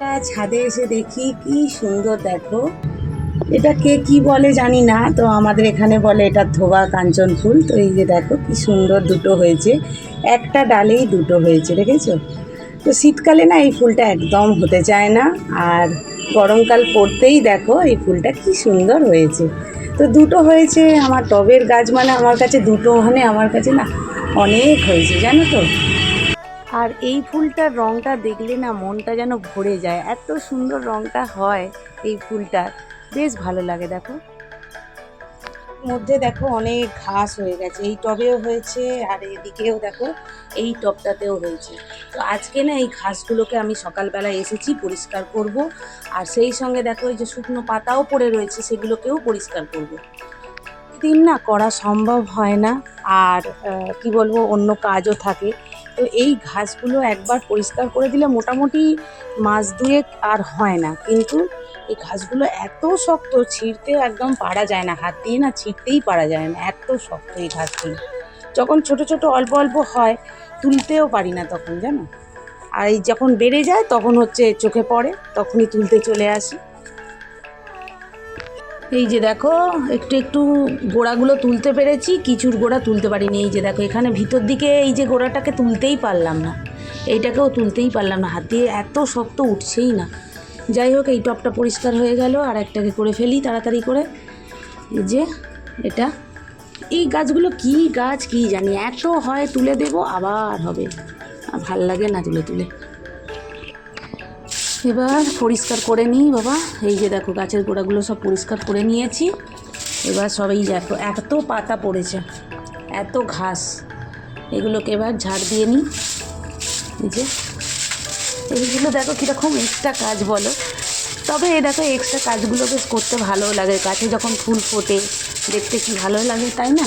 ছাদে এসে দেখি কি সুন্দর, দেখো এটা কে কি বলে জানি না, তো আমাদের এখানে বলে এটা ধোবা কাঞ্চন ফুল। তো এই যে দেখো কি সুন্দর দুটো হয়েছে, একটা ডালেই দুটো হয়েছে, দেখেছো? তো শীতকালে না এই ফুলটা একদম হতে চায় না, আর গরমকাল পড়তেই দেখো এই ফুলটা কি সুন্দর হয়েছে। তো দুটো হয়েছে, আমার টবের গাছ মানে আমার কাছে দুটো মানে আমার কাছে না অনেক হয়েছে, জানো তো। আর এই ফুলটার রঙটা দেখলে না মনটা যেন ভরে যায়, এত সুন্দর রঙটা হয় এই ফুলটার, বেশ ভালো লাগে। দেখো মধ্যে দেখো অনেক ঘাস হয়ে গেছে, এই টবেও হয়েছে আর এদিকেও দেখো এই টবটাতেও হয়েছে। তো আজকে না এই ঘাসগুলোকে আমি সকালবেলা এসেছি পরিষ্কার করব, আর সেই সঙ্গে দেখো এই যে শুকনো পাতাও পড়ে রয়েছে সেগুলোকেও পরিষ্কার করব। দিন না করা সম্ভব হয় না, আর কি বলবো অন্য কাজও থাকে। তো এই ঘাসগুলো একবার পরিষ্কার করে দিলে মোটামুটি মাস দুয়েক আর হয় না, কিন্তু এই ঘাসগুলো এত শক্ত, ছিঁড়তে একদম পারা যায় না, হাত দিয়ে না ছিঁড়তেই পারা যায় না, এত শক্ত এই ঘাসগুলো। যখন ছোট ছোট অল্প অল্প হয় তুলতেও পারি না তখন, জানো। আর এই যখন বেড়ে যায় তখন হচ্ছে চোখে পড়ে, তখনই তুলতে চলে আসি। এই যে দেখো একটু একটু গোড়াগুলো তুলতে পেরেছি, কিছুর গোড়া তুলতে পারিনি। এই যে দেখো এখানে ভিতর দিকে এই যে গোড়াটাকে তুলতেই পারলাম না, এইটাকেও তুলতেই পারলাম না, হাত দিয়ে এত শক্ত উঠছেই না। যাই হোক এই টবটা পরিষ্কার হয়ে গেল, আর একটাকে করে ফেলি তাড়াতাড়ি করে। এই যে এটা, এই গাছগুলো কি গাছ কি জানি, এত হয় তুলে দেবো আবার হবে, আর ভাল লাগে না তুলে তুলে। এবার পরিষ্কার করে নিই বাবা। এই যে দেখো গাছের গোড়াগুলো সব পরিষ্কার করে নিয়েছি। এবার সবাই দেখো এত পাতা পড়েছে, এত ঘাস, এগুলোকে এবার ঝাড় দিয়ে নিই। এই যে এইগুলো দেখো কীরকম এক্সট্রা কাজ বলো, তবে এই দেখো এক্সট্রা কাজগুলো বেশ করতে ভালো লাগে, গাছে যখন ফুল ফোটে দেখতে কি ভালো লাগে, তাই না?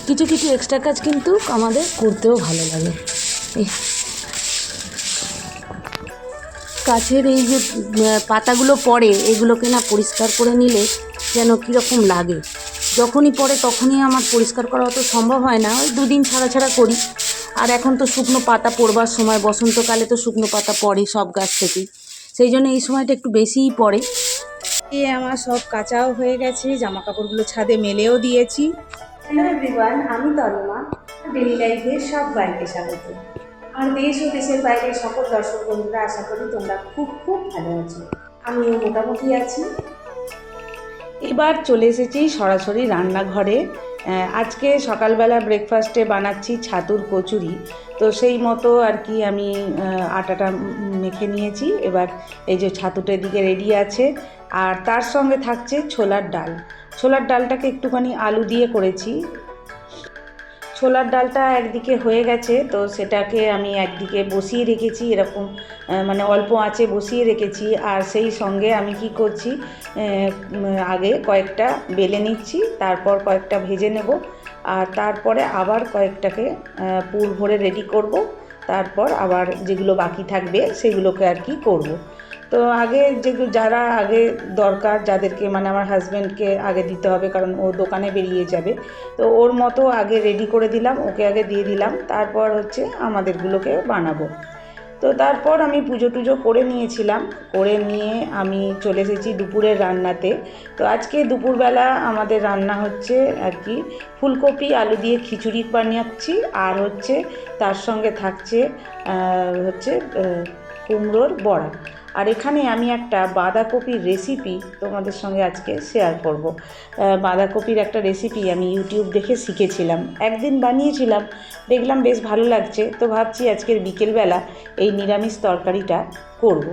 কিছু কিছু এক্সট্রা কাজ কিন্তু আমাদের করতেও ভালো লাগে। এই গাছের এই যে পাতাগুলো পড়ে এগুলোকে না পরিষ্কার করে নিলে যেন কীরকম লাগে। যখনই পড়ে তখনই আমার পরিষ্কার করা অত সম্ভব হয় না, ওই দুদিন ছাড়া ছাড়া করি। আর এখন তো শুকনো পাতা পড়বার সময়, বসন্তকালে তো শুকনো পাতা পড়ে সব গাছ থেকেই, সেই জন্য এই সময়টা একটু বেশিই পড়ে। আমার সব কাচাও হয়ে গেছে, জামা কাপড়গুলো ছাদে মেলেও দিয়েছি। হ্যালো এভরিওয়ান, আমি তন্মা, ডেলি লাইফে সব বাইকে স্বাগত। আর দেশ ও দেশের বাইরে সকল দর্শক বন্ধুরা, আশা করি তোমরা খুব খুব ভালো আছো, আমিও মোটামুটি আছি। এবার চলে এসেছি সরাসরি রান্নাঘরে। আজকে সকালবেলা ব্রেকফাস্টে বানাচ্ছি ছাতুর কচুরি। তো সেই মতো আর কি আমি আটাটা মেখে নিয়েছি। এবার এই যে ছাতুটা এদিকে রেডি আছে, আর তার সঙ্গে থাকছে ছোলার ডাল। ছোলার ডালটাকে একটুখানি আলু দিয়ে করেছি। ছোলার ডালটা একদিকে হয়ে গেছে, তো সেটাকে আমি একদিকে বসিয়ে রেখেছি এরকম, মানে অল্প আঁচে বসিয়ে রেখেছি। আর সেই সঙ্গে আমি কি করছি, আগে কয়েকটা বেলে নিচ্ছি, তারপর কয়েকটা ভেজে নেব, আর তারপরে আবার কয়েকটাকে পুর ভরে রেডি করব, তারপর আবার যেগুলো বাকি থাকবে সেগুলোকে আর কি করব। তো আগে যেগুলো যারা আগে দরকার, যাদেরকে মানে আমার হাজব্যান্ডকে আগে দিতে হবে, কারণ ও দোকানে বেরিয়ে যাবে, তো ওর মতো আগে রেডি করে দিলাম, ওকে আগে দিয়ে দিলাম, তারপর হচ্ছে আমাদেরগুলোকে বানাবো। তো তারপর আমি পুজো টুজো করে নিয়েছিলাম, করে নিয়ে আমি চলে এসেছি দুপুরের রান্নাতে। তো আজকে দুপুরবেলা আমাদের রান্না হচ্ছে আর কি ফুলকপি আলু দিয়ে খিচুড়ি বানিয়েছি, আর হচ্ছে তার সঙ্গে থাকছে হচ্ছে কুমড়োর বড়া। আর এখানে আমি একটা বাঁধাকপির রেসিপি তোমাদের সঙ্গে আজকে শেয়ার করব। বাঁধাকপির একটা রেসিপি আমি ইউটিউব দেখে শিখেছিলাম, একদিন বানিয়েছিলাম, দেখলাম বেশ ভালো লাগছে, তো ভাবছি আজকের বিকেলবেলা এই নিরামিষ তরকারিটা করব।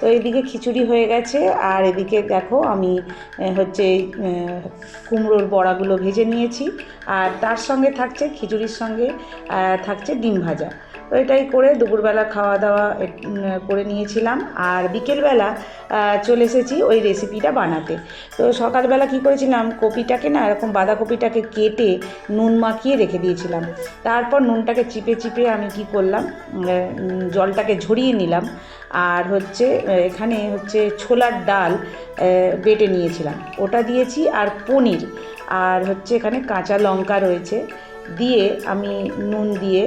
তো এদিকে খিচুড়ি হয়ে গেছে, আর এদিকে দেখো আমি হচ্ছে কুমড়োর বড়াগুলো ভেজে নিয়েছি, আর তার সঙ্গে থাকছে খিচুড়ির সঙ্গে থাকছে ডিম ভাজা। তো এটাই করে দুপুরবেলা খাওয়া দাওয়া করে নিয়েছিলাম, আর বিকেলবেলা চলে এসেছি ওই রেসিপিটা বানাতে। তো সকালবেলা কি করেছিলাম, কপিটাকে না এরকম বাঁধাকপিটাকে কেটে নুন মাখিয়ে রেখে দিয়েছিলাম, তারপর নুনটাকে চিপে চিপে আমি কি করলাম, জলটাকে ঝরিয়ে নিলাম, আর হচ্ছে এখানে হচ্ছে ছোলার ডাল বেটে নিয়েছিলাম, ওটা দিয়েছি, আর পনির, আর হচ্ছে এখানে কাঁচা লঙ্কা রয়েছে, দিয়ে আমি নুন দিয়ে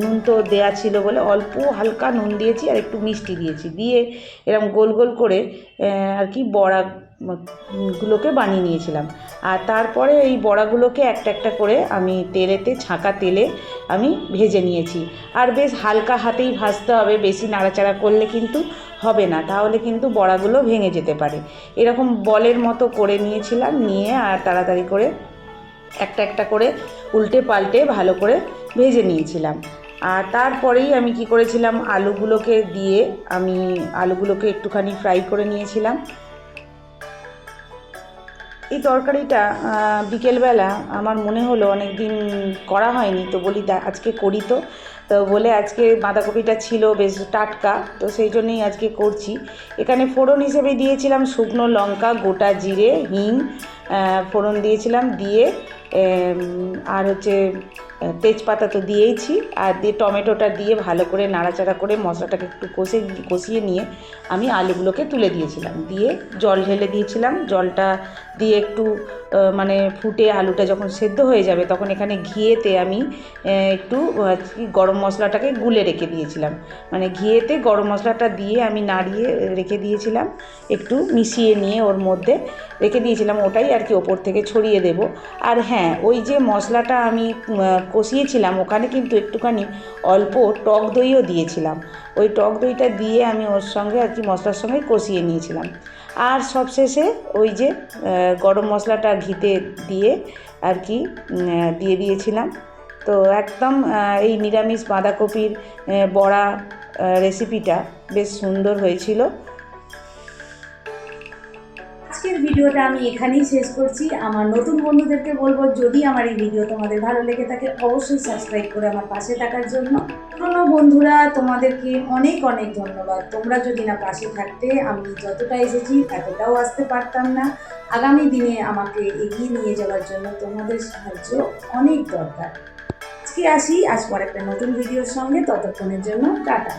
নুন তো দেয়া ছিল বলে অল্প হালকা নুন দিয়েছি আর একটু মিষ্টি দিয়েছি, দিয়ে এরকম গোল গোল করে আর কি বড়াগুলোকে বানিয়ে নিয়েছিলাম। আর তারপরে এই বড়াগুলোকে একটা একটা করে আমি ছাঁকা তেলে আমি ভেজে নিয়েছি। আর বেশ হালকা হাতেই ভাজতে হবে, বেশি নাড়াচাড়া করলে কিন্তু হবে না, তাহলে কিন্তু বড়াগুলো ভেঙে যেতে পারে। এরকম বলের মতো করে নিয়েছিলাম, নিয়ে আর তাড়াতাড়ি করে একটা একটা করে উল্টে পাল্টে ভালো করে ভেজে নিয়েছিলাম। আর তারপরেই আমি কি করেছিলাম, আলুগুলোকে একটুখানি ফ্রাই করে নিয়েছিলাম। এই তরকারিটা বিকেলবেলা আমার মনে হলো অনেক দিন করা হয়নি, তো বলি আজকে করি। তো বলে আজকে বাঁধাকপিটা ছিল বেশ টাটকা, তো সেই জন্যই আজকে করছি। এখানে ফোড়ন হিসেবে দিয়েছিলাম শুকনো লঙ্কা, গোটা জিরে, হিং ফোড়ন দিয়েছিলাম, দিয়ে আর তেজপাতা তো দিয়েইছি, আর দিয়ে টমেটোটা দিয়ে ভালো করে নাড়াচাড়া করে মশলাটাকে একটু কষিয়ে নিয়ে আমি আলুগুলোকে তুলে দিয়েছিলাম, দিয়ে জল ঢেলে দিয়েছিলাম। জলটা দিয়ে একটু মানে ফুটে আলুটা যখন সেদ্ধ হয়ে যাবে, তখন এখানে ঘিয়েতে আমি একটু গরম মশলাটাকে গুলে রেখে দিয়েছিলাম, মানে ঘিয়েতে গরম মশলাটা দিয়ে আমি নাড়িয়ে রেখে দিয়েছিলাম, একটু মিশিয়ে নিয়ে ওর মধ্যে রেখে দিয়েছিলাম, ওটাই আর কি ওপর থেকে ছড়িয়ে দেব। আর হ্যাঁ, ওই যে মশলাটা আমি কষিয়েছিলাম, ওখানে কিন্তু একটুখানি অল্প টক দইও দিয়েছিলাম। ওই টক দইটা দিয়ে আমি ওর সঙ্গে আর কি মশলার সঙ্গে কষিয়ে নিয়েছিলাম। আর সবশেষে ওই যে গরম মশলাটা ঘিতে দিয়ে আর কি দিয়ে দিয়েছিলাম। তো একদম এই নিরামিষ বাঁধাকপির বড়া রেসিপিটা বেশ সুন্দর হয়েছিল। আজকের ভিডিওটা আমি এখানেই শেষ করছি। আমার নতুন বন্ধুদেরকে বলবো, যদি আমার এই ভিডিও তোমাদের ভালো লেগে থাকে অবশ্যই সাবস্ক্রাইব করে আমার পাশে থাকার জন্য। পুরনো বন্ধুরা, তোমাদেরকে অনেক অনেক ধন্যবাদ। তোমরা যদি না পাশে থাকতে আমি যতটা এসেছি এতটাও আসতে পারতাম না। আগামী দিনে আমাকে এগিয়ে নিয়ে যাওয়ার জন্য তোমাদের সাহায্য অনেক দরকার। আজকে আসি, আজ পর একটা নতুন ভিডিওর সঙ্গে। ততক্ষণের জন্য টাটা।